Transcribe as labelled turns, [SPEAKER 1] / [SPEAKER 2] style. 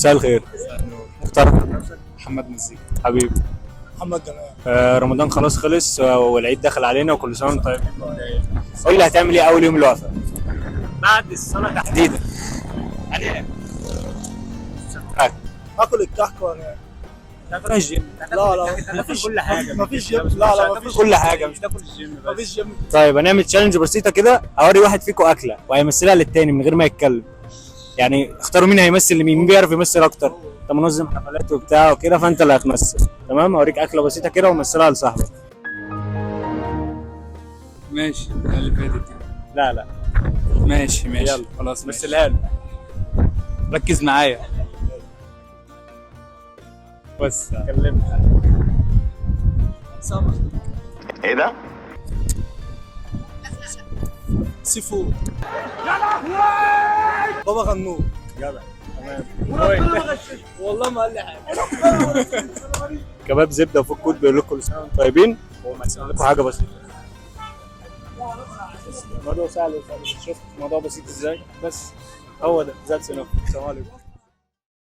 [SPEAKER 1] مساء الخير. مختار.
[SPEAKER 2] محمد مزيك.
[SPEAKER 1] حبيبي.
[SPEAKER 3] محمد جمال.
[SPEAKER 1] رمضان خلاص خلص والعيد دخل علينا وكل سنه وانت طيب. قول لي هتعمل ايه اول يوم الوقفه؟
[SPEAKER 2] بعد الصلاة تحديدا.
[SPEAKER 3] اكل الكحك وانا
[SPEAKER 2] تاكل الجيم.
[SPEAKER 3] لا لا
[SPEAKER 2] مفيش كل حاجة.
[SPEAKER 3] مفيش جيم. لا لا مفيش
[SPEAKER 1] كل حاجه.
[SPEAKER 2] مش تاكل الجيم بس.
[SPEAKER 3] مفيش جيم.
[SPEAKER 1] طيب هنعمل تشالنج بسيطه كده، اوري واحد فيكم اكله وهيمثلها للتاني من غير ما يتكلم. يعني اختاروا مين هيمثل لمين، مين بيعرف يمثل اكتر. انت منظم حفلات وبتاع وكده فانت اللي هتمثل، تمام؟ اوريك اكله بسيطه كده ومثلها لصاحبك.
[SPEAKER 2] ماشي اللي فاتت دي.
[SPEAKER 1] لا لا
[SPEAKER 2] ماشي
[SPEAKER 1] يلا.
[SPEAKER 2] خلاص ماشي.
[SPEAKER 1] مثلها له.
[SPEAKER 2] ركز معايا.
[SPEAKER 1] بس كلمت.
[SPEAKER 3] سمك.
[SPEAKER 4] ايه ده؟
[SPEAKER 3] سي فود. بابا غنوج.
[SPEAKER 1] جدع تمام.
[SPEAKER 3] والله ما قال لي حاجه.
[SPEAKER 1] كباب زبده وفوق كود بيقول لكم كل سنه وانتم طيبين ومثل لكم حاجه بسيطه. الموضوع سهل. شفت الموضوع بسيط ازاي؟ بس هو ده ذاتس انف. السلام عليكم.